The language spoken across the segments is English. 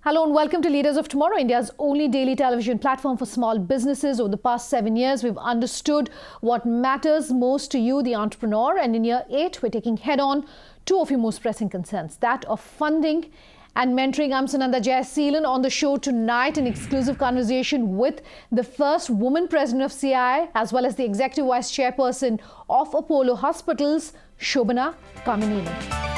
Hello and welcome to Leaders of Tomorrow, India's only daily television platform for small businesses. Over the past 7 years, we've understood what matters most to you, the entrepreneur. And in year 8, we're taking head-on two of your most pressing concerns, that of funding and mentoring. I'm Sunanda Jayaseelan. On the show tonight, an exclusive conversation with the first woman president of CII, as well as the executive vice chairperson of Apollo Hospitals, Shobana Kamineni.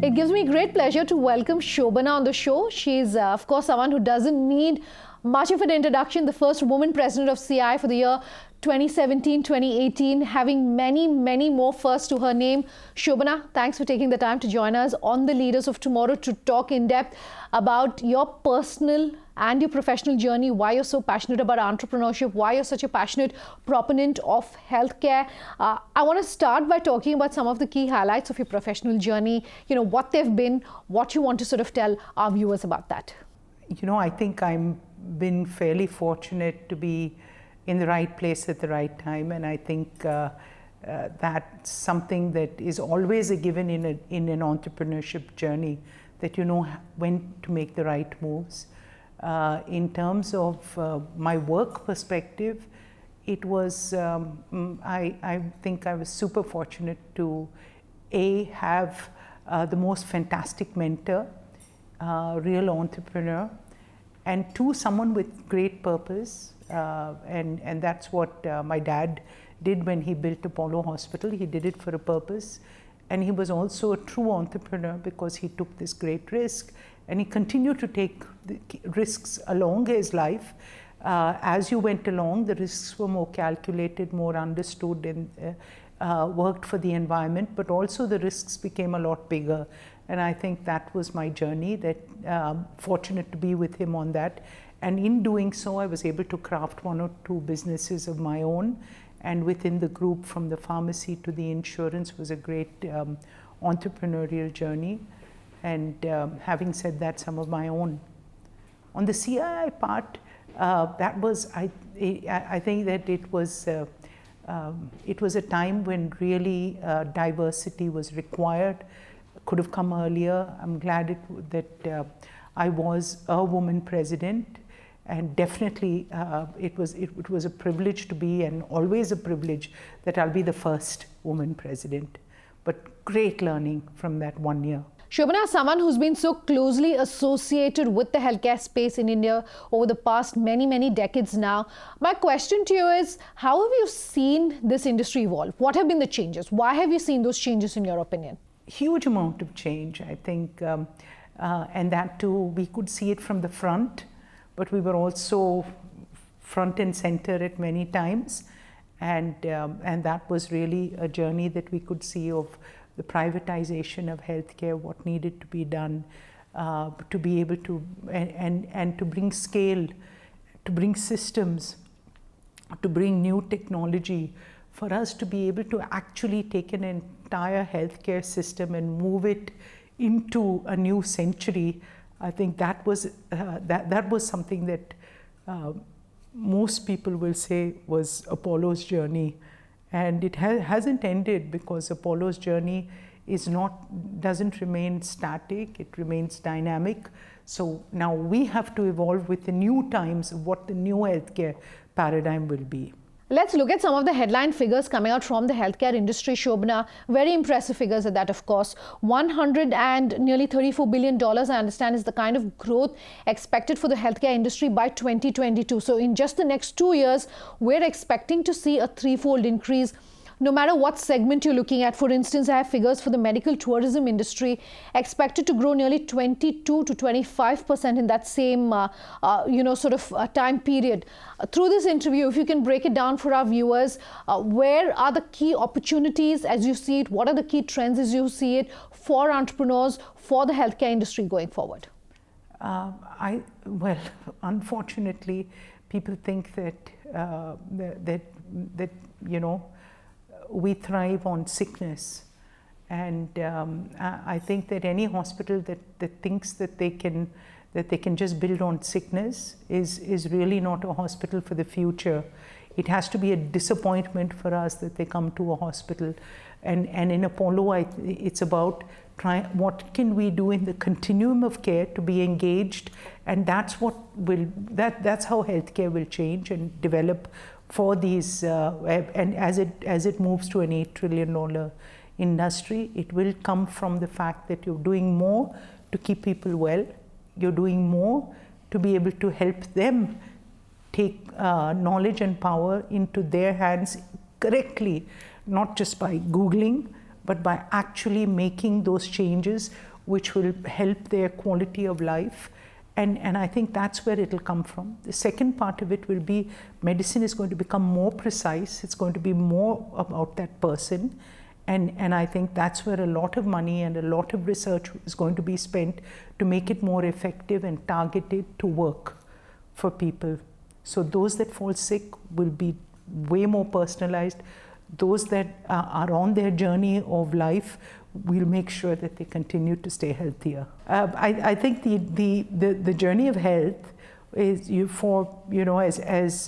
It gives me great pleasure to welcome Shobana on the show. She's, of course, someone who doesn't need much of an introduction, the first woman president of CI for the year 2017-2018, having many, many more firsts to her name. Shobana, thanks for taking the time to join us on the Leaders of Tomorrow to talk in depth about your personal and your professional journey, why you're so passionate about entrepreneurship, why you're such a passionate proponent of healthcare. I want to start by talking about some of the key highlights of your professional journey, what they've been, what you want to sort of tell our viewers about that. I think I've been fairly fortunate to be in the right place at the right time, and I think that's something that is always a given in an entrepreneurship journey, that you know when to make the right moves. In terms of my work perspective, it was, I think I was super fortunate to have the most fantastic mentor, real entrepreneur, and two, someone with great purpose. And that's what my dad did when he built Apollo Hospital. He did it for a purpose. And he was also a true entrepreneur because he took this great risk. And he continued to take the risks along his life. As you went along, the risks were more calculated, more understood, and worked for the environment. But also the risks became a lot bigger. And I think that was my journey, that fortunate to be with him on that. And in doing so, I was able to craft one or two businesses of my own. And within the group, from the pharmacy to the insurance, was a great entrepreneurial journey. And having said that, some of my own. On the CII part, that was, I think that it was a time when really diversity was required. Could have come earlier. I'm glad that I was a woman president. And definitely, it was a privilege to be, and always a privilege that I'll be the first woman president. But great learning from that 1 year. Shobana, someone who's been so closely associated with the healthcare space in India over the past many, many decades now, my question to you is, how have you seen this industry evolve? What have been the changes? Why have you seen those changes in your opinion? Huge amount of change, I think. And that too, we could see it from the front. But we were also front and center at many times, and that was really a journey that we could see of the privatization of healthcare, what needed to be done to be able to, and to bring scale, to bring systems, to bring new technology, for us to be able to actually take an entire healthcare system and move it into a new century. I think that was something that most people will say was Apollo's journey, and it hasn't ended, because Apollo's journey doesn't remain static; it remains dynamic. So now we have to evolve with the new times of what the new healthcare paradigm will be. Let's look at some of the headline figures coming out from the healthcare industry, Shobana. Very impressive figures at that, of course. Nearly $34 billion, I understand, is the kind of growth expected for the healthcare industry by 2022. So in just the next 2 years, we're expecting to see a threefold increase. No matter what segment you're looking at. For instance, I have figures for the medical tourism industry expected to grow nearly 22 to 25% in that same, time period. Through this interview, if you can break it down for our viewers, where are the key opportunities as you see it? What are the key trends as you see it for entrepreneurs, for the healthcare industry going forward? Unfortunately, people think that we thrive on sickness, and I think that any hospital that thinks that they can just build on sickness is really not a hospital for the future. It has to be a disappointment for us that they come to a hospital, and in Apollo, it's about what can we do in the continuum of care to be engaged, and that's how healthcare will change and develop for these, and as it moves to an $8 trillion industry, it will come from the fact that you're doing more to keep people well, you're doing more to be able to help them take knowledge and power into their hands correctly, not just by Googling, but by actually making those changes which will help their quality of life. And I think that's where it'll come from. The second part of it will be medicine is going to become more precise. It's going to be more about that person. And I think that's where a lot of money and a lot of research is going to be spent to make it more effective and targeted to work for people. So those that fall sick will be way more personalized. Those that are on their journey of life, we'll make sure that they continue to stay healthier. I think the journey of health is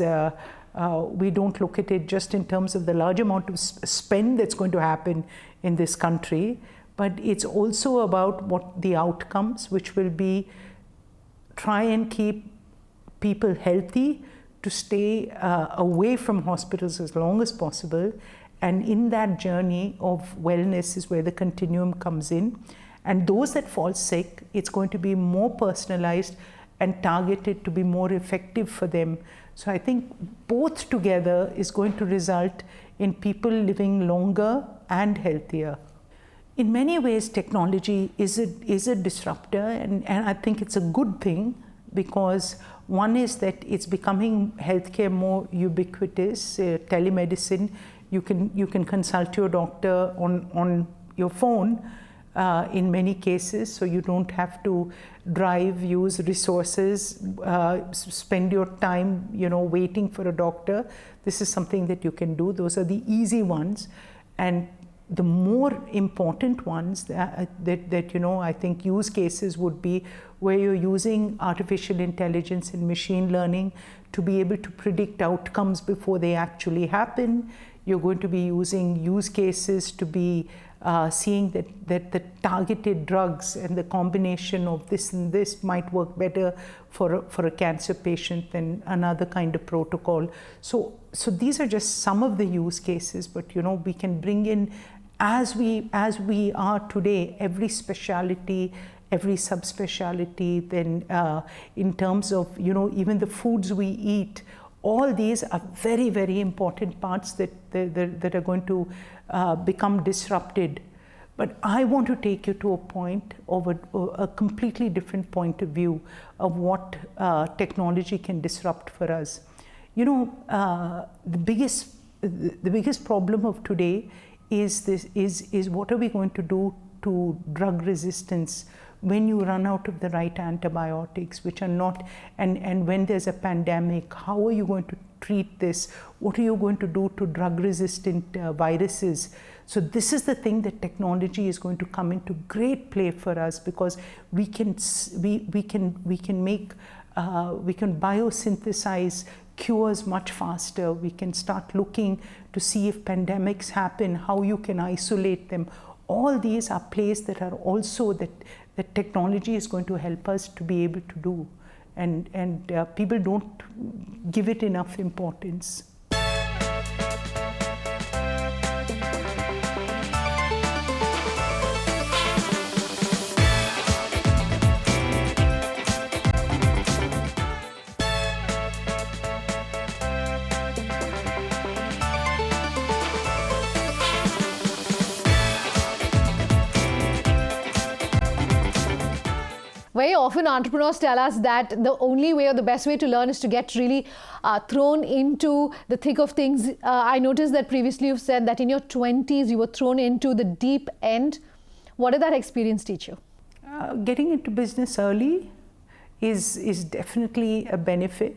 we don't look at it just in terms of the large amount of spend that's going to happen in this country, but it's also about what the outcomes, which will be try and keep people healthy, to stay away from hospitals as long as possible. And in that journey of wellness is where the continuum comes in. And those that fall sick, it's going to be more personalized and targeted to be more effective for them. So I think both together is going to result in people living longer and healthier. In many ways, technology is a disruptor, and I think it's a good thing, because one is that it's becoming healthcare more ubiquitous. Telemedicine, you can consult your doctor on your phone in many cases, so you don't have to drive, use resources, spend your time waiting for a doctor. This is something that you can do. Those are the easy ones, and the more important ones that I think use cases would be where you're using artificial intelligence and machine learning to be able to predict outcomes before they actually happen. You're going to be using use cases to be seeing that the targeted drugs and the combination of this and this might work better for a cancer patient than another kind of protocol. So these are just some of the use cases, but we can bring in, as we are today, every specialty, every subspecialty, then in terms of even the foods we eat. All these are very, very important parts that are going to become disrupted. But I want to take you to a point of a completely different point of view of what technology can disrupt for us. The biggest problem of today is what are we going to do to drug resistance when you run out of the right antibiotics, which are not, and when there's a pandemic, how are you going to treat this? What are you going to do to drug-resistant viruses? So this is the thing that technology is going to come into great play for us, because we can biosynthesize cures much faster. We can start looking to see if pandemics happen, how you can isolate them. All these are plays that are also that technology is going to help us to be able to do, and people don't give it enough importance. often entrepreneurs tell us that the only way or the best way to learn is to get really thrown into the thick of things. I noticed that previously you've said that in your 20s you were thrown into the deep end. What did that experience teach you? Getting into business early is definitely a benefit.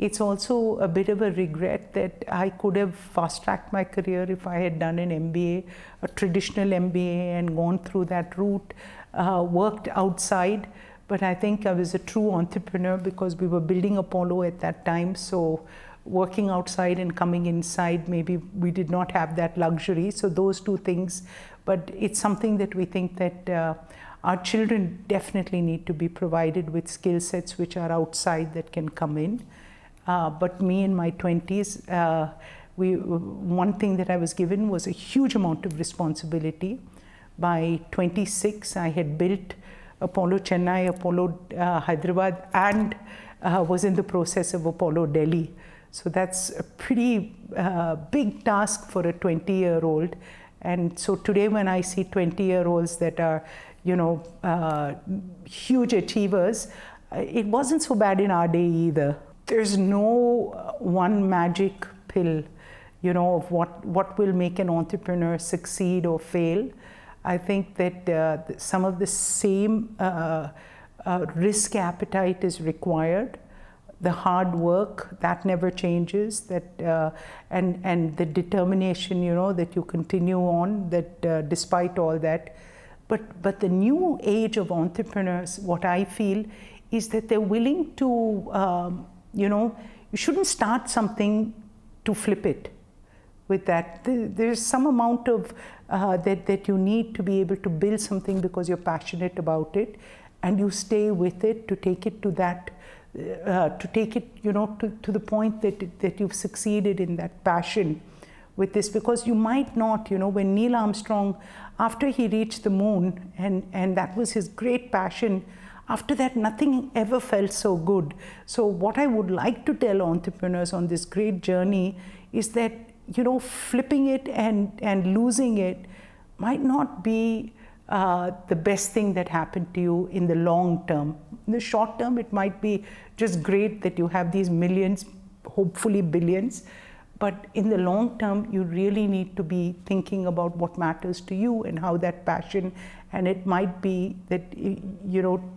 It's also a bit of a regret that I could have fast-tracked my career if I had done an MBA, a traditional MBA, and gone through that route, worked outside. But I think I was a true entrepreneur because we were building Apollo at that time. So working outside and coming inside, maybe we did not have that luxury. So those two things. But it's something that we think that our children definitely need to be provided with skill sets which are outside that can come in. But me in my 20s, one thing that I was given was a huge amount of responsibility. By 26, I had built Apollo Chennai, Apollo Hyderabad, and was in the process of Apollo Delhi. So that's a pretty big task for a 20-year-old. And so today when I see 20-year-olds that are, huge achievers, it wasn't so bad in our day either. There's no one magic pill, of what will make an entrepreneur succeed or fail. I think that some of the same risk appetite is required. The hard work, that never changes, and the determination, that you continue on, that despite all that. But the new age of entrepreneurs, what I feel, is that they're willing to, you shouldn't start something to flip it. With that, there's some amount of that you need to be able to build something because you're passionate about it, and you stay with it to take it to that, to take it, to the point that you've succeeded in that passion with this. Because you might not, when Neil Armstrong, after he reached the moon, and that was his great passion, after that, nothing ever felt so good. So what I would like to tell entrepreneurs on this great journey is that, flipping it and losing it might not be the best thing that happened to you in the long term. In the short term, it might be just great that you have these millions, hopefully billions. But in the long term, you really need to be thinking about what matters to you and how that passion, and it might be that,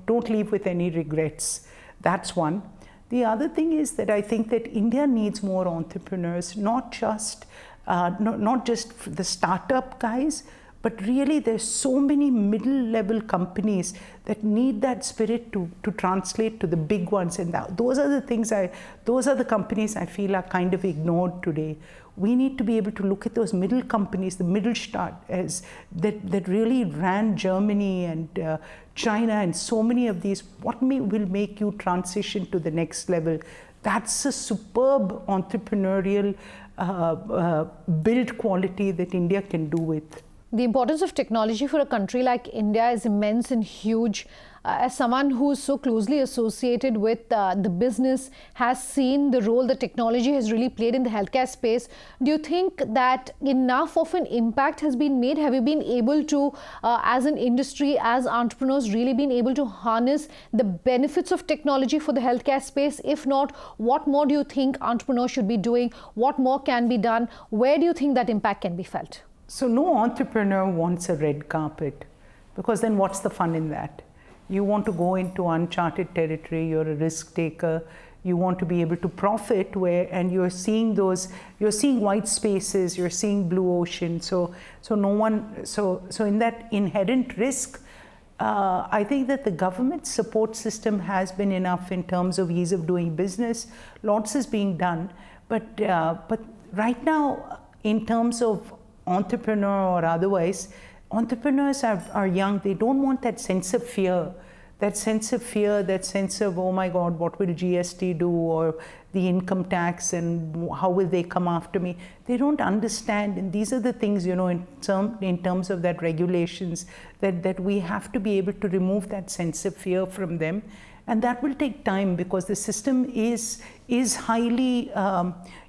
don't leave with any regrets. That's one. The other thing is that I think that India needs more entrepreneurs, not just the startup guys, but really there's so many middle-level companies that need that spirit to translate to the big ones. And those are the companies I feel are kind of ignored today. We need to be able to look at those middle companies, the Mittelstand, as that really ran Germany and China and so many of these. What will make you transition to the next level? That's a superb entrepreneurial build quality that India can do with. The importance of technology for a country like India is immense and huge. As someone who's so closely associated with the business, has seen the role that technology has really played in the healthcare space, do you think that enough of an impact has been made? Have you been able to, as an industry, as entrepreneurs, really been able to harness the benefits of technology for the healthcare space? If not, what more do you think entrepreneurs should be doing? What more can be done? Where do you think that impact can be felt? So no entrepreneur wants a red carpet, because then what's the fun in that? You want to go into uncharted territory, you're a risk taker, you want to be able to profit and you're seeing white spaces, you're seeing blue ocean. So in that inherent risk, I think that the government support system has been enough in terms of ease of doing business. Lots is being done, but right now, in terms of entrepreneur or otherwise, entrepreneurs are young. They don't want that sense of fear, that sense of, oh my God, what will GST do, or the income tax, and how will they come after me? They don't understand, and these are the things, in terms of that regulations, that we have to be able to remove that sense of fear from them And that will take time because the system is highly,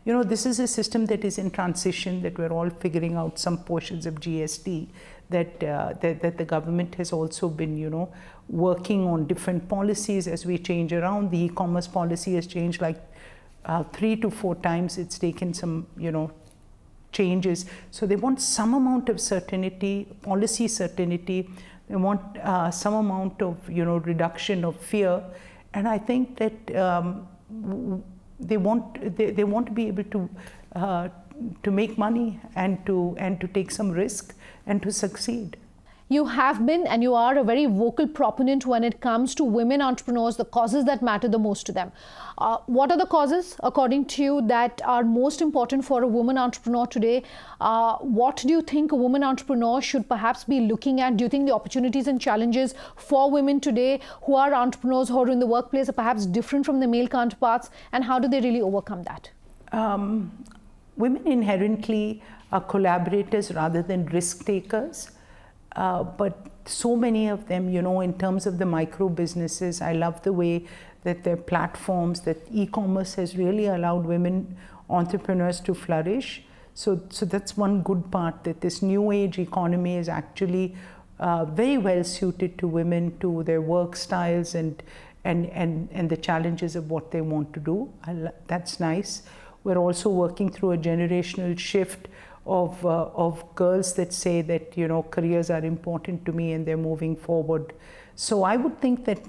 this is a system that is in transition, that we're all figuring out some portions of GST, that the government has also been, working on different policies as we change around. The e-commerce policy has changed like 3 to 4 times. It's taken some, changes. So they want some amount of certainty, policy certainty. They want some amount of, reduction of fear. And I think that they want to be able to make money and to take some risk and to succeed. You have been and you are a very vocal proponent when it comes to women entrepreneurs, the causes that matter the most to them. What are the causes, according to you, that are most important for a woman entrepreneur today? What do you think a woman entrepreneur should perhaps be looking at? Do you think the opportunities and challenges for women today who are entrepreneurs, who are in the workplace, are perhaps different from their male counterparts? And how do they really overcome that? Women inherently are collaborators rather than risk takers. But so many of them, in terms of the micro businesses, I love the way that their platforms, that e-commerce has really allowed women entrepreneurs to flourish. So that's one good part, that this new age economy is actually very well suited to women, to their work styles and the challenges of what they want to do. That's nice. We're also working through a generational shift of girls that say that careers are important to me and they're moving forward. So I would think that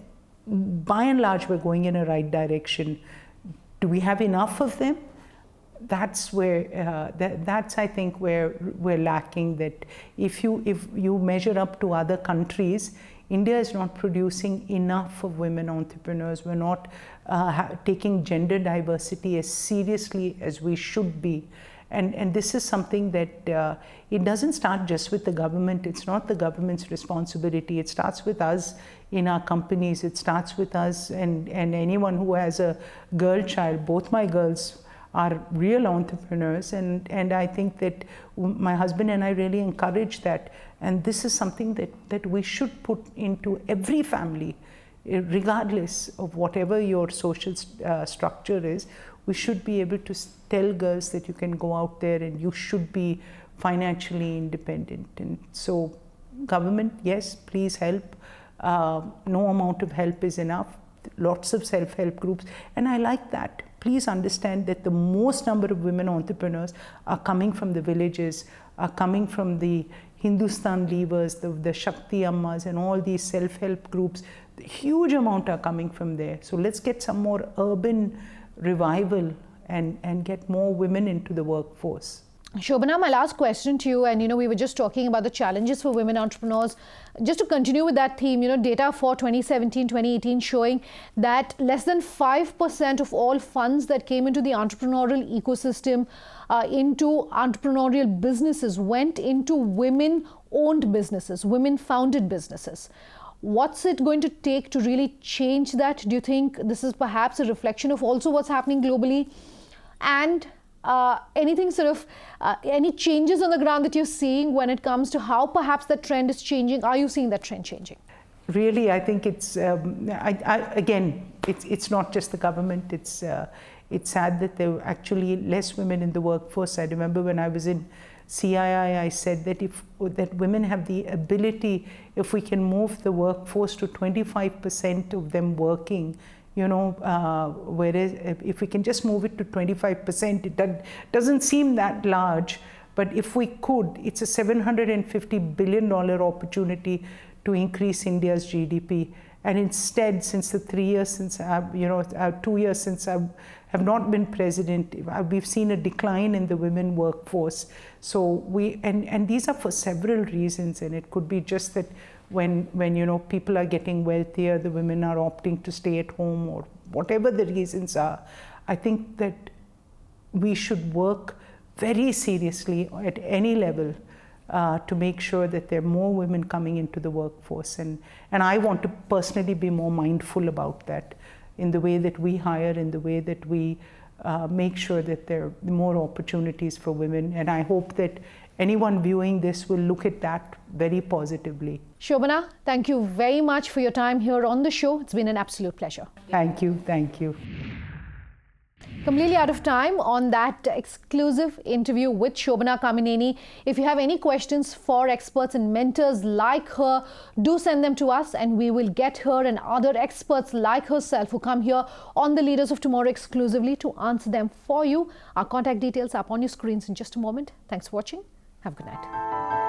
by and large we're going in a right direction. Do we have enough of them? That's where that's I think where we're lacking. That if you measure up to other countries, India is not producing enough of women entrepreneurs. We're not taking gender diversity as seriously as we should be. And this is something that it doesn't start just with the government. It's not the government's responsibility. It starts with us in our companies. It starts with us and anyone who has a girl child. Both my girls are real entrepreneurs, and I think that my husband and I really encourage that. And this is something that we should put into every family, regardless of whatever your social structure is. We should be able to tell girls that you can go out there and you should be financially independent. And so government, yes, please help. No amount of help is enough. Lots of self-help groups. And I like that. Please understand that the most number of women entrepreneurs are coming from the villages, are coming from the Hindustan Levers, the Shakti Ammas and all these self-help groups. The huge amount are coming from there. So let's get some more urban revival and get more women into the workforce. Shobana, my last question to you, and we were just talking about the challenges for women entrepreneurs. Just to continue with that theme, data for 2017-2018 showing that less than 5% of all funds that came into the entrepreneurial ecosystem, into entrepreneurial businesses, went into women-owned businesses, women-founded businesses. What's it going to take to really change that? Do you think this is perhaps a reflection of also what's happening globally? And anything any changes on the ground that you're seeing when it comes to how perhaps that trend is changing? Are you seeing that trend changing? Really, I think it's, again, it's not just the government. It's sad that there were actually less women in the workforce. I remember when I was in CII, I said that that women have the ability, if we can move the workforce to 25% of them working, whereas if we can just move it to 25%, it doesn't seem that large, but if we could, it's a $750 billion opportunity to increase India's GDP. And instead, since the 3 years since 2 years since I have not been president, we've seen a decline in the women workforce. So and these are for several reasons, and it could be just that when people are getting wealthier, the women are opting to stay at home, or whatever the reasons are. I think that we should work very seriously at any level to make sure that there are more women coming into the workforce. And I want to personally be more mindful about that in the way that we hire, in the way that we make sure that there are more opportunities for women. And I hope that anyone viewing this will look at that very positively. Shobana, thank you very much for your time here on the show. It's been an absolute pleasure. Thank you. Thank you. Completely out of time on that exclusive interview with Shobana Kamineni. If you have any questions for experts and mentors like her, do send them to us and we will get her and other experts like herself who come here on the Leaders of Tomorrow exclusively to answer them for you. Our contact details are up on your screens in just a moment. Thanks for watching. Have a good night.